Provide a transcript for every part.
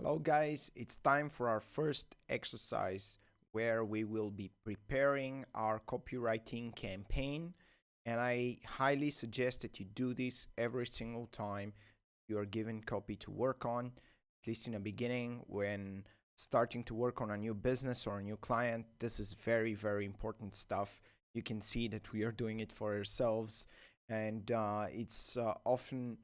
Hello guys, it's time for our first exercise where we will be preparing our copywriting campaign, and I highly suggest that you do this every single time you are given copy to work on, at least in the beginning when starting to work on a new business or a new client. This is very important stuff. You can see that we are doing it for ourselves, and it's often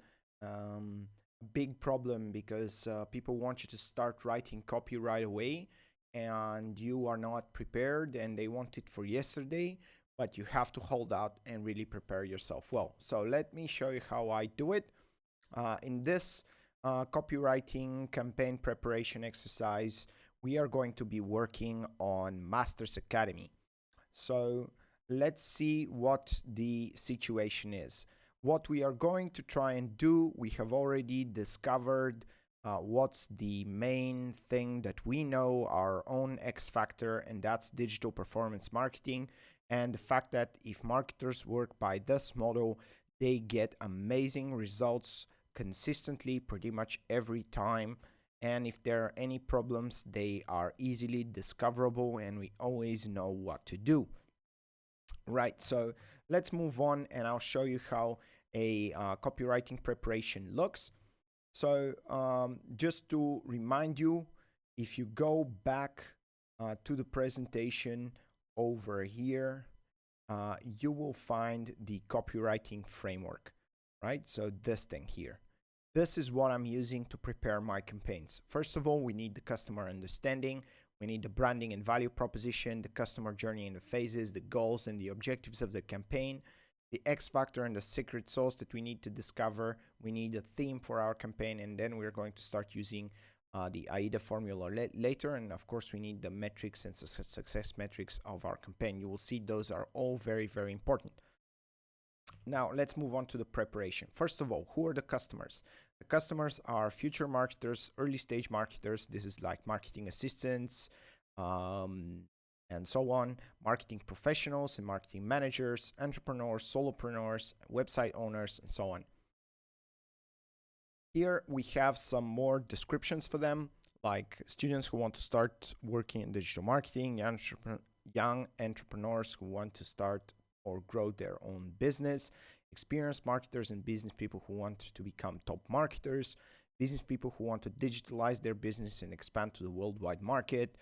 big problem because people want you to start writing copy right away and you are not prepared and they want it for yesterday, but you have to hold out and really prepare yourself well. So let me show you how I do it. In this copywriting campaign preparation exercise, we are going to be working on Masters Academy. So let's see what the situation is. What we are going to try and do, we have already discovered what's the main thing that we know, our own X factor, and that's digital performance marketing, and the fact that if marketers work by this model, they get amazing results consistently pretty much every time, and if there are any problems, they are easily discoverable and we always know what to do. Right, so let's move on and I'll show you how a copywriting preparation looks. So just to remind you, if you go back to the presentation over here, you will find the copywriting framework, right? So this thing here. This is what I'm using to prepare my campaigns. First of all, we need the customer understanding. We need the branding and value proposition, the customer journey and the phases, the goals and the objectives of the campaign, the X factor and the secret sauce that we need to discover. We need a theme for our campaign, and then we're going to start using the AIDA formula later. And of course, we need the metrics and success metrics of our campaign. You will see those are all very important. Now, let's move on to the preparation. First of all, who are the customers? The customers are future marketers, early stage marketers. This is like marketing assistants and so on, marketing professionals and marketing managers, entrepreneurs, solopreneurs, website owners, and so on. Here we have some more descriptions for them, like students who want to start working in digital marketing, young entrepreneurs who want to start or grow their own business, experienced marketers and business people who want to become top marketers, business people who want to digitalize their business and expand to the worldwide market,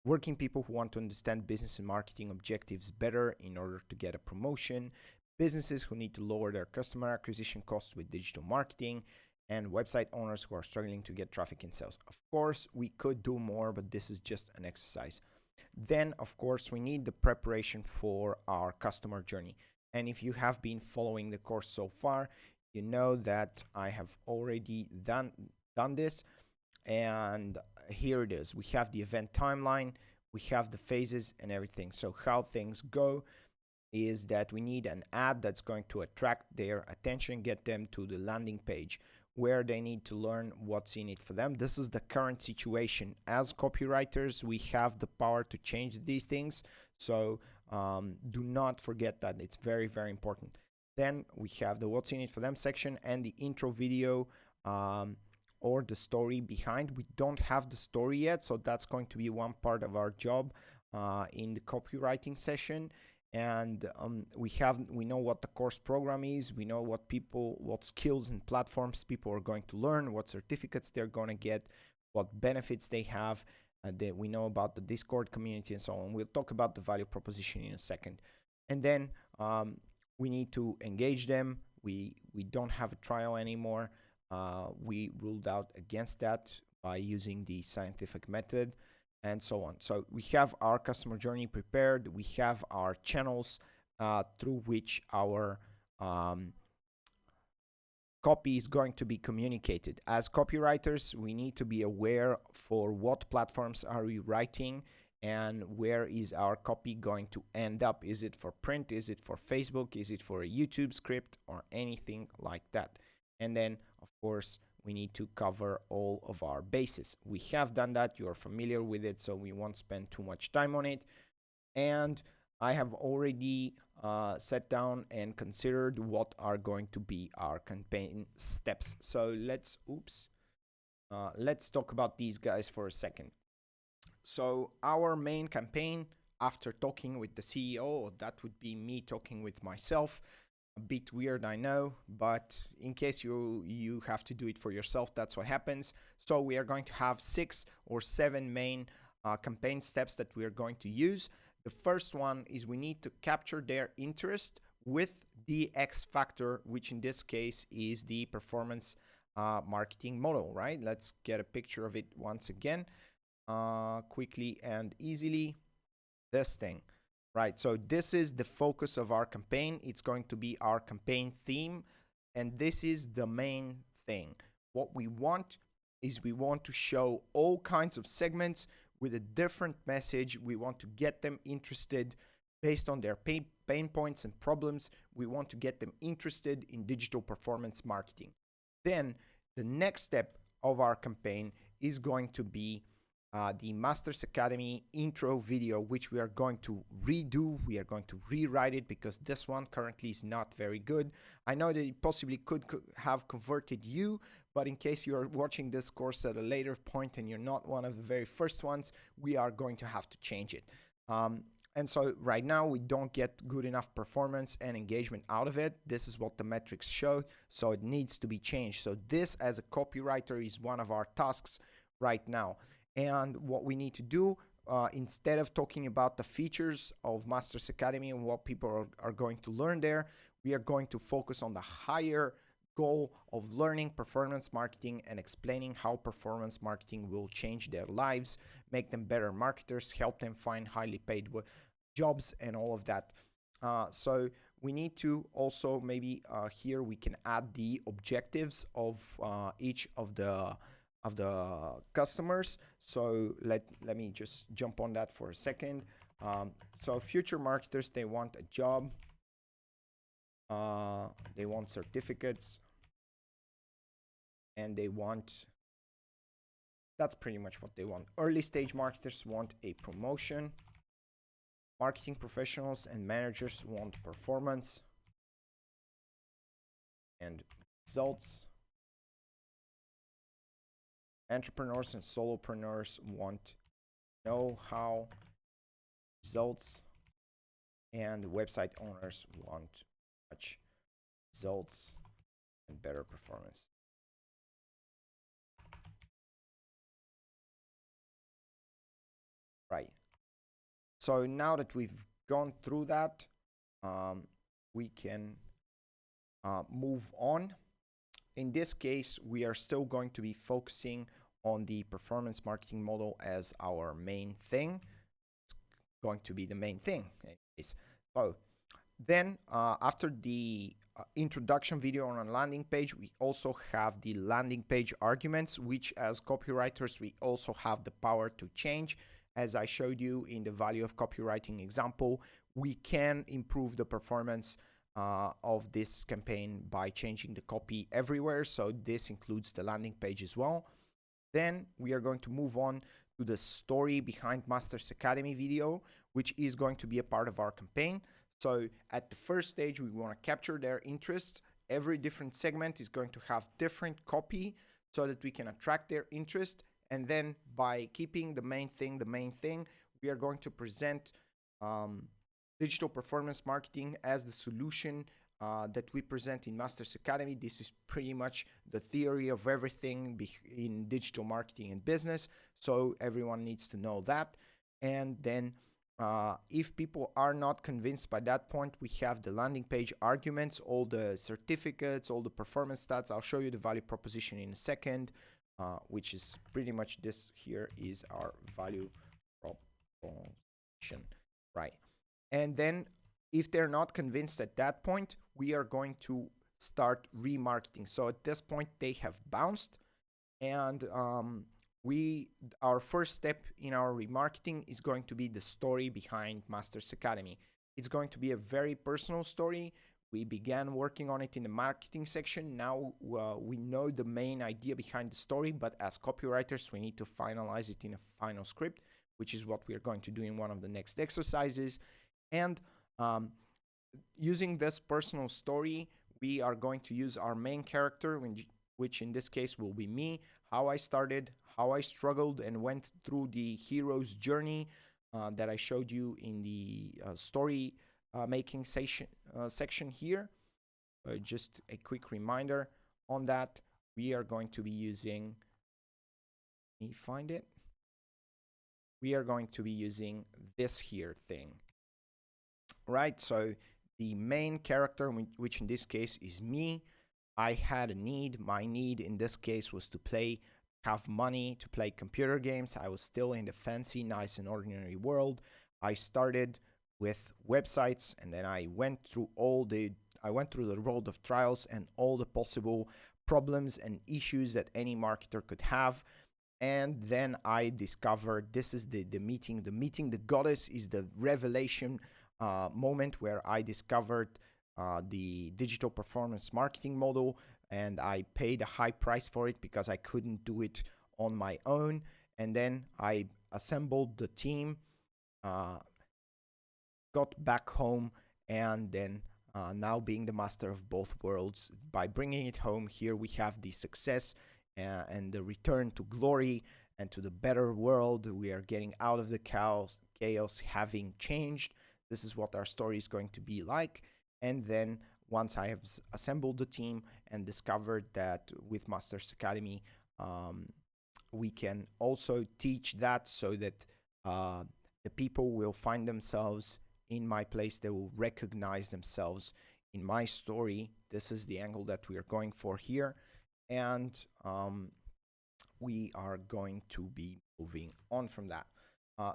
working people who want to understand business and marketing objectives better in order to get a promotion, businesses who need to lower their customer acquisition costs with digital marketing, and website owners who are struggling to get traffic and sales. Of course, we could do more, but this is just an exercise. Then, of course, we need the preparation for our customer journey. And if you have been following the course so far, you know that I have already done this. And here it is. We have the event timeline, we have the phases and everything. So how things go is that we need an ad that's going to attract their attention, get them to the landing page where they need to learn what's in it for them. This is the current situation. As copywriters, we have the power to change these things. So do not forget that. It's very important. Then we have the what's in it for them section and the intro video or the story behind. We don't have the story yet, so that's going to be one part of our job in the copywriting session. And we know what the course program is, we know what skills and platforms people are going to learn, what certificates they're going to get, what benefits they have, we know about the Discord community and so on. We'll talk about the value proposition in a second. And then we need to engage them. We don't have a trial anymore. We ruled out against that by using the scientific method and so on. So we have our customer journey prepared. We have our channels through which our copy is going to be communicated. As copywriters, we need to be aware for what platforms are we writing and where is our copy going to end up. Is it for print? Is it for Facebook? Is it for a YouTube script or anything like that? And then, of course, we need to cover all of our bases. We have done that. You're familiar with it, so we won't spend too much time on it. And I have already sat down and considered what are going to be our campaign steps. So let's, let's talk about these guys for a second. So our main campaign, after talking with the CEO, that would be me talking with myself. A bit weird, I know, but in case you have to do it for yourself, that's what happens. So we are going to have 6 or 7 main campaign steps that we are going to use. The first one is we need to capture their interest with the X factor, which in this case is the performance marketing model, right? Let's get a picture of it once again, quickly and easily. This thing, right? So this is the focus of our campaign. It's going to be our campaign theme, and this is the main thing. What we want is we want to show all kinds of segments with a different message. We want to get them interested based on their pain points and problems. We want to get them interested in digital performance marketing. Then the next step of our campaign is going to be the Masters Academy intro video, which we are going to redo. We are going to rewrite it because this one currently is not very good. I know that it possibly could have converted you, but in case you are watching this course at a later point and you're not one of the very first ones, we are going to have to change it. And so right now we don't get good enough performance and engagement out of it. This is what the metrics show, so it needs to be changed. So this, as a copywriter, is one of our tasks right now. And what we need to do, instead of talking about the features of Masters Academy and what people are going to learn there, we are going to focus on the higher goal of learning performance marketing and explaining how performance marketing will change their lives, make them better marketers, help them find highly paid jobs and all of that. So we need to also maybe here we can add the objectives of each of the customers. So let me just jump on that for a second. So future marketers, they want a job, they want certificates, and they want, that's pretty much what they want. Early stage marketers want a promotion. Marketing professionals and managers want performance and results. Entrepreneurs and solopreneurs want know-how, results, and website owners want much results and better performance. Right. So now that we've gone through that, we can move on. In this case, we are still going to be focusing on the performance marketing model as our main thing. It's going to be the main thing anyways. So then after the introduction video on a landing page, we also have the landing page arguments, which as copywriters, we also have the power to change. As I showed you in the value of copywriting example, we can improve the performance of this campaign by changing the copy everywhere. So this includes the landing page as well. Then we are going to move on to the story behind Masters Academy video, which is going to be a part of our campaign. So at the first stage, we want to capture their interests. Every different segment is going to have different copy so that we can attract their interest. And then by keeping the main thing, we are going to present digital performance marketing as the solution that we present in Masters Academy. This is pretty much the theory of everything in digital marketing and business. So everyone needs to know that. And then if people are not convinced by that point, we have the landing page arguments, all the certificates, all the performance stats. I'll show you the value proposition in a second, which is pretty much this here is our value proposition, right? And then if they're not convinced at that point, we are going to start remarketing. So at this point, they have bounced, and our first step in our remarketing is going to be the story behind Masters Academy. It's going to be a very personal story. We began working on it in the marketing section. Now we know the main idea behind the story, but as copywriters, we need to finalize it in a final script, which is what we are going to do in one of the next exercises. And using this personal story, we are going to use our main character, which in this case will be me, how I started, how I struggled and went through the hero's journey that I showed you in the story making section here. Just a quick reminder on that. We are going to be using, let me find it. We are going to be using this here thing, right? So the main character, which in this case is me, I had a need. My need in this case was to have money to play computer games. I was still in the fancy, nice, and ordinary world. I started with websites, and then I went through the road of trials and all the possible problems and issues that any marketer could have. And then I discovered this is the meeting. The meeting, the goddess, is the revelation moment where I discovered the digital performance marketing model, and I paid a high price for it because I couldn't do it on my own. And then I assembled the team, got back home, and then now being the master of both worlds, by bringing it home, here we have the success and the return to glory and to the better world. We are getting out of the chaos, having changed. This is what our story is going to be like. And then once I have assembled the team and discovered that with Masters Academy, we can also teach that so that the people will find themselves in my place. They will recognize themselves in my story. This is the angle that we are going for here. And we are going to be moving on from that.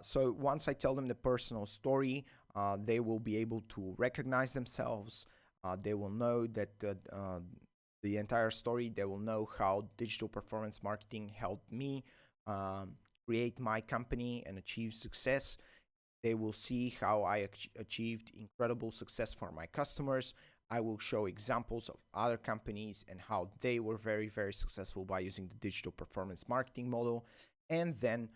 So once I tell them the personal story, they will be able to recognize themselves. They will know that the entire story. They will know how digital performance marketing helped me create my company and achieve success. They will see how I achieved incredible success for my customers. I will show examples of other companies and how they were very, very successful by using the digital performance marketing model. And then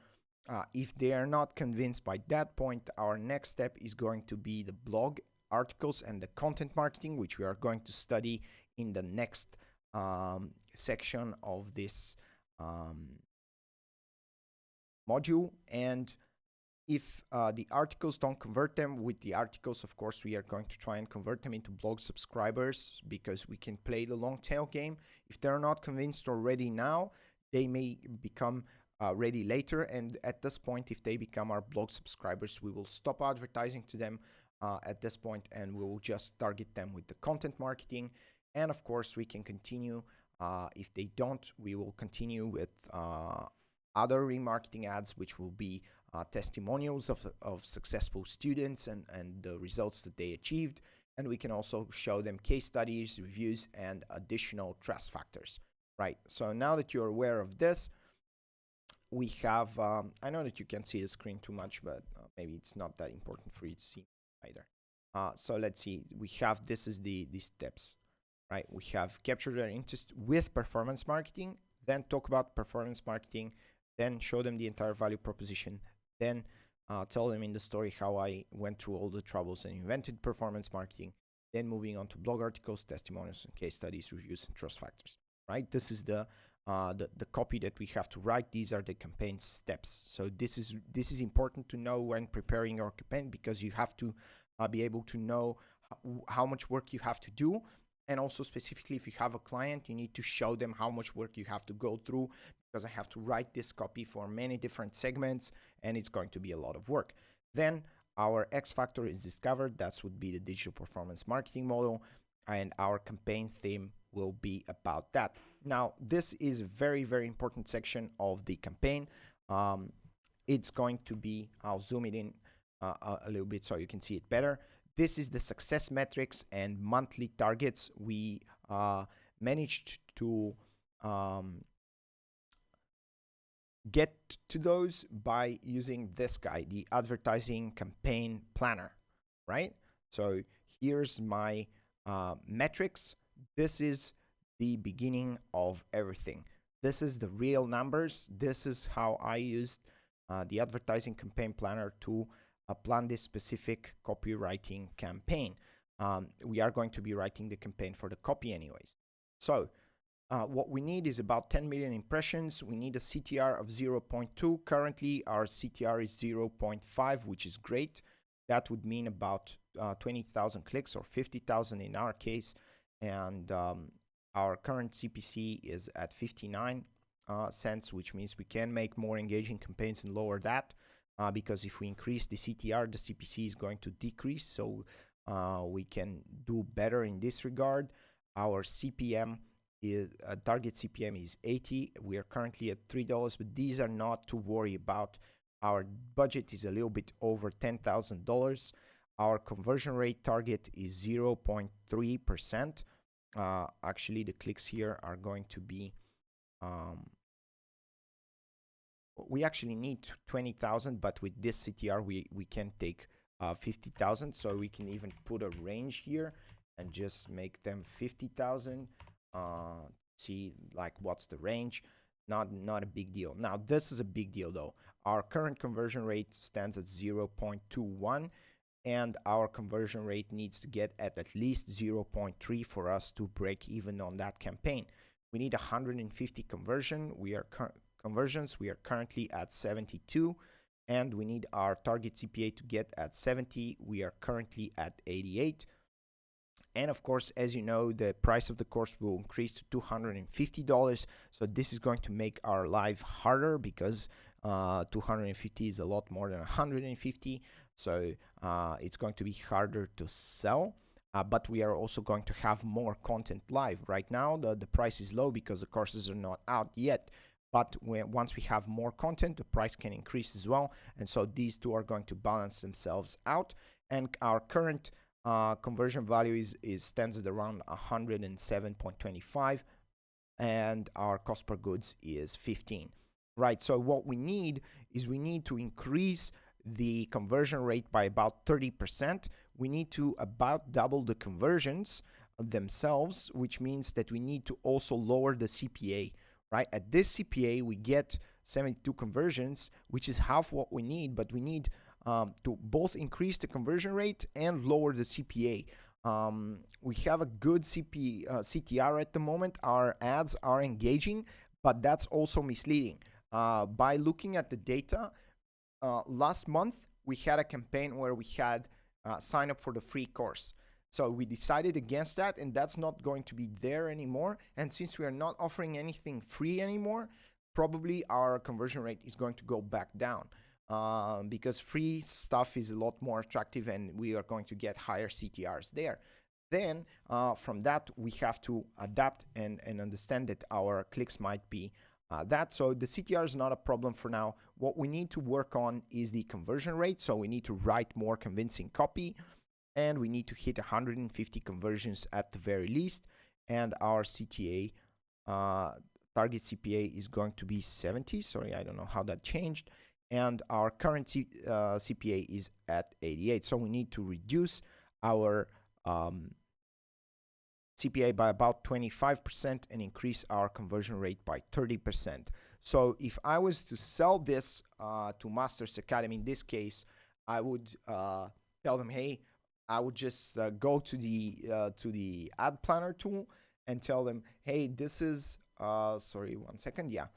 if they are not convinced by that point, our next step is going to be the blog articles and the content marketing, which we are going to study in the next section of this module. And if the articles don't convert them, with the articles, of course, we are going to try and convert them into blog subscribers, because we can play the long tail game. If they're not convinced already now, they may become ready later. And at this point, if they become our blog subscribers, we will stop advertising to them at this point, and we will just target them with the content marketing. And of course, we can continue. If they don't, we will continue with other remarketing ads, which will be testimonials of successful students and the results that they achieved. And we can also show them case studies, reviews, and additional trust factors, right? So now that you're aware of this, we have, I know that you can't see the screen too much, but maybe it's not that important for you to see either. So let's see, we have, this is the steps, right? We have capture their interest with performance marketing, then talk about performance marketing, then show them the entire value proposition, then tell them in the story how I went through all the troubles and invented performance marketing, then moving on to blog articles, testimonials, and case studies, reviews, and trust factors, right? This is the copy that we have to write. These are the campaign steps. So this is important to know when preparing your campaign, because you have to be able to know how much work you have to do. And also specifically, if you have a client, you need to show them how much work you have to go through, because I have to write this copy for many different segments, and it's going to be a lot of work. Then our X factor is discovered. That would be the digital performance marketing model, and our campaign theme will be about that. Now, this is a very, very important section of the campaign. It's going to be, I'll zoom it in a little bit so you can see it better. This is the success metrics and monthly targets. We managed to get to those by using this guy, the advertising campaign planner, right? So here's my metrics. This is the beginning of everything. This is the real numbers. This is how I used the advertising campaign planner to plan this specific copywriting campaign. We are going to be writing the campaign for the copy anyways. So What we need is about 10 million impressions. We need a CTR of 0.2. Currently, our CTR is 0.5, which is great. That would mean about 20,000 clicks, or 50,000 in our case. And our current CPC is at 59 cents, which means we can make more engaging campaigns and lower that. Because if we increase the CTR, the CPC is going to decrease. So we can do better in this regard. Our CPM is target CPM is 80. We are currently at $3, but these are not to worry about. Our budget is a little bit over $10,000. Our conversion rate target is 0.3%. Actually, the clicks here are going to be we actually need 20,000, but with this CTR we can take 50,000. So we can even put a range here and just make them 50,000. See like what's the range. Not a big deal. Now this is a big deal though. Our current conversion rate stands at 0.21, and our conversion rate needs to get at least 0.3 for us to break even on that campaign. We need 150 conversions. We are currently at 72, and we need our target CPA to get at 70. We are currently at 88. And of course, as you know, the price of the course will increase to $250. So this is going to make our life harder, because 250 is a lot more than 150. So it's going to be harder to sell. But we are also going to have more content live. Right now, the price is low because the courses are not out yet. But once we have more content, the price can increase as well. And so these two are going to balance themselves out. And our current conversion value stands at around 107.25, and our cost per goods is 15. Right. So what we need is we need to increase the conversion rate by about 30%. We need to about double the conversions themselves, which means that we need to also lower the CPA. Right. At this CPA, we get 72 conversions, which is half what we need, but we need to both increase the conversion rate and lower the CPA. We have a good CTR at the moment. Our ads are engaging, but that's also misleading. By looking at the data, last month we had a campaign where we had sign up for the free course. So we decided against that, and that's not going to be there anymore. And since we are not offering anything free anymore, probably our conversion rate is going to go back down. Because free stuff is a lot more attractive, and we are going to get higher CTRs there. Then from that, we have to adapt and understand that our clicks might be that. So the CTR is not a problem for now. What we need to work on is the conversion rate. So we need to write more convincing copy, and we need to hit 150 conversions at the very least. And our CTA, target CPA, is going to be 70. Sorry, I don't know how that changed. And our current CPA is at 88. So we need to reduce our CPA by about 25% and increase our conversion rate by 30%. So if I was to sell this to Masters Academy, in this case, I would tell them, hey, I would just go to the ad planner tool and tell them, hey, this is, sorry, 1 second. Yeah.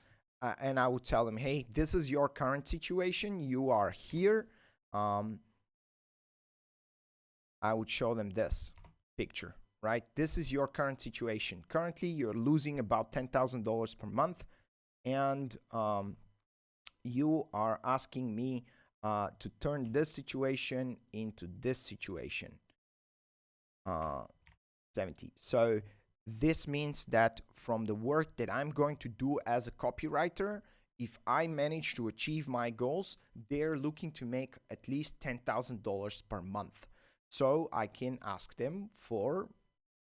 And I would tell them, hey, this is your current situation. You are here. I would show them this picture, right? This is your current situation. Currently, you're losing about $10,000 per month. And you are asking me to turn this situation into this situation. 70. So this means that from the work that I'm going to do as a copywriter, if I manage to achieve my goals, they're looking to make at least $10,000 per month. So I can ask them for,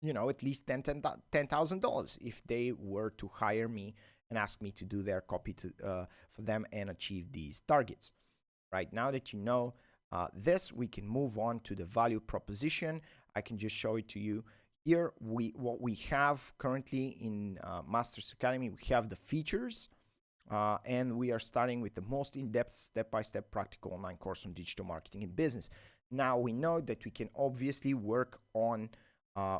at least $10,000 if they were to hire me and ask me to do their copy for them and achieve these targets. Right, now that you know this, we can move on to the value proposition. I can just show it to you. Here, what we have currently in Masters Academy, we have the features, and we are starting with the most in-depth, step-by-step practical online course on digital marketing and business. Now, we know that we can obviously work on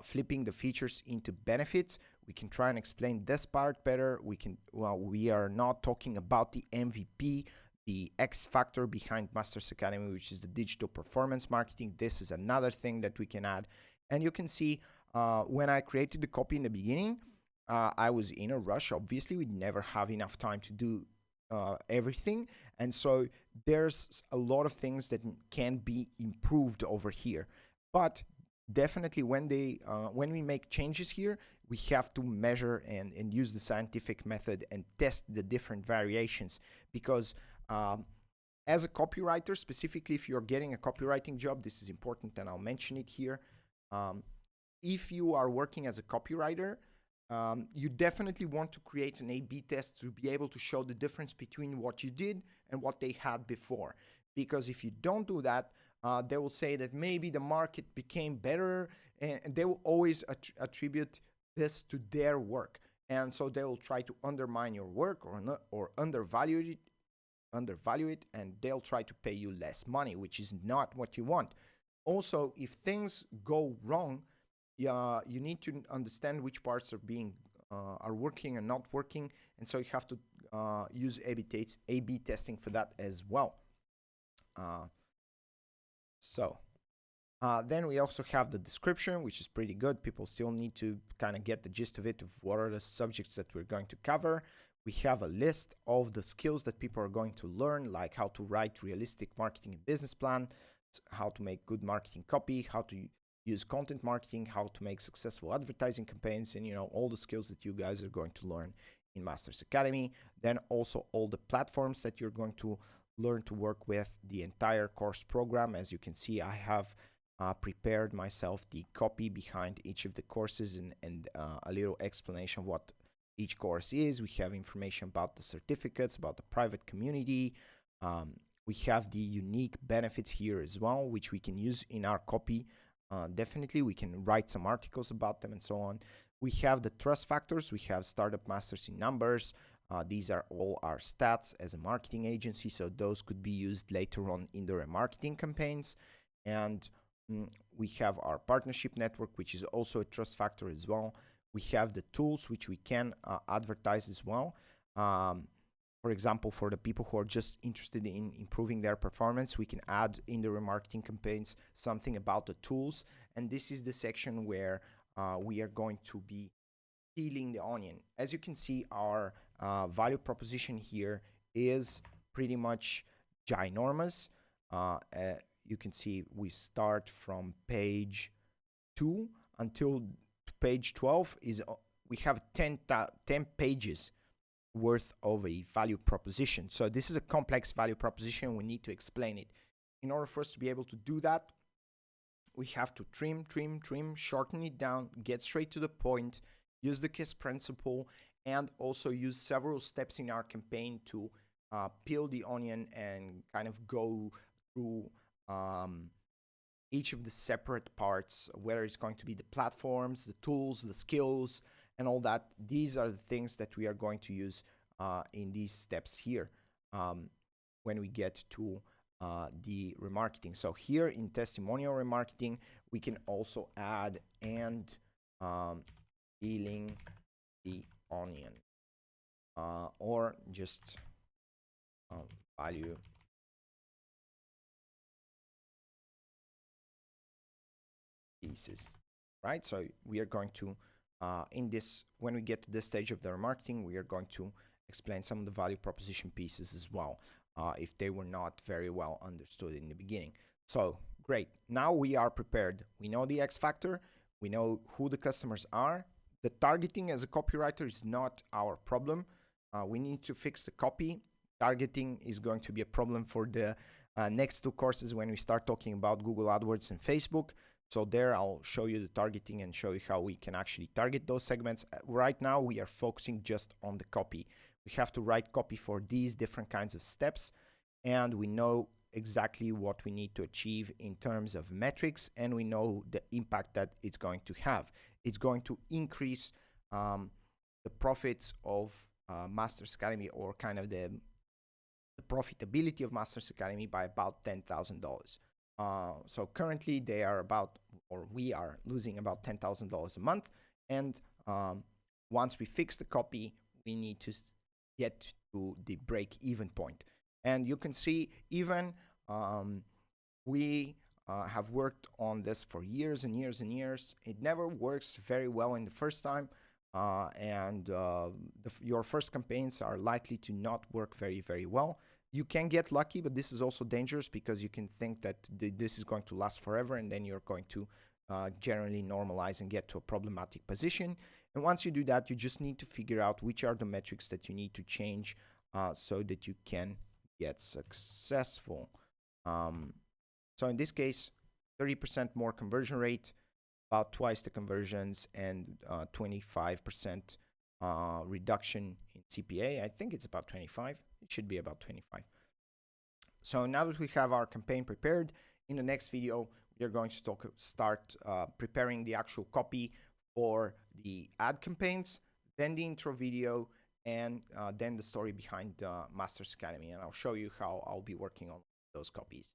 flipping the features into benefits. We can try and explain this part better. We are not talking about the MVP, the X factor behind Masters Academy, which is the digital performance marketing. This is another thing that we can add. And you can see when I created the copy in the beginning, I was in a rush. Obviously, we never have enough time to do everything. And so there's a lot of things that can be improved over here. But definitely when we make changes here, we have to measure and use the scientific method and test the different variations, because as a copywriter, specifically if you're getting a copywriting job, this is important and I'll mention it here. If you are working as a copywriter, you definitely want to create an A/B test to be able to show the difference between what you did and what they had before. Because if you don't do that, they will say that maybe the market became better, and they will always attribute this to their work. And so they will try to undermine your work or undervalue it, and they'll try to pay you less money, which is not what you want. Also, if things go wrong, you need to understand which parts are working and not working, and so you have to use A/B testing for that as well. Then we also have the description, which is pretty good. People still need to kind of get the gist of it, of what are the subjects that we're going to cover. We have a list of the skills that people are going to learn, like how to write realistic marketing and business plan, how to make good marketing copy, how to use content marketing, how to make successful advertising campaigns, and all the skills that you guys are going to learn in Masters Academy. Then also all the platforms that you're going to learn to work with, the entire course program. As you can see, I have prepared myself the copy behind each of the courses and a little explanation of what each course is. We have information about the certificates, about the private community. We have the unique benefits here as well, which we can use in our copy. Definitely, we can write some articles about them and so on. We have the trust factors. We have Startup Masters in Numbers. These are all our stats as a marketing agency, so those could be used later on in the remarketing campaigns. And we have our partnership network, which is also a trust factor as well. We have the tools which we can advertise as well. For example, for the people who are just interested in improving their performance, we can add in the remarketing campaigns something about the tools. And this is the section where we are going to be peeling the onion. As you can see, our value proposition here is pretty much ginormous. You can see we start from page 2 until page 12. We have 10 pages worth of a value proposition. So this is a complex value proposition. We need to explain it. In order for us to be able to do that, we have to trim, shorten it down, get straight to the point, use the KISS principle, and also use several steps in our campaign to peel the onion and kind of go through each of the separate parts, whether it's going to be the platforms, the tools, the skills, and all that. These are the things that we are going to use in these steps here when we get to the remarketing. So here in testimonial remarketing, we can also add and peeling the onion or just value pieces, right? So we are going to when we get to this stage of the remarketing, we are going to explain some of the value proposition pieces as well, if they were not very well understood in the beginning. So great, now we are prepared. We know the X factor, we know who the customers are. The targeting as a copywriter is not our problem. We need to fix the copy. Targeting is going to be a problem for the next 2 courses when we start talking about Google AdWords and Facebook. So there I'll show you the targeting and show you how we can actually target those segments. Right now we are focusing just on the copy. We have to write copy for these different kinds of steps, and we know exactly what we need to achieve in terms of metrics, and we know the impact that it's going to have. It's going to increase the profits of Masters Academy, or kind of the profitability of Masters Academy, by about $10,000. So currently they are we are losing about $10,000 a month, and once we fix the copy, we need to get to the break-even point. And you can see even we have worked on this for years and years and years. It never works very well in the first time, your first campaigns are likely to not work very, very well. You can get lucky, but this is also dangerous because you can think that this is going to last forever, and then you're going to generally normalize and get to a problematic position. And once you do that, you just need to figure out which are the metrics that you need to change so that you can get successful. So in this case, 30% more conversion rate, about twice the conversions, and 25% reduction in CPA. I think it's about 25. It should be about 25. So now that we have our campaign prepared, in the next video, we're going to start preparing the actual copy for the ad campaigns, then the intro video, and then the story behind Masters Academy. And I'll show you how I'll be working on those copies.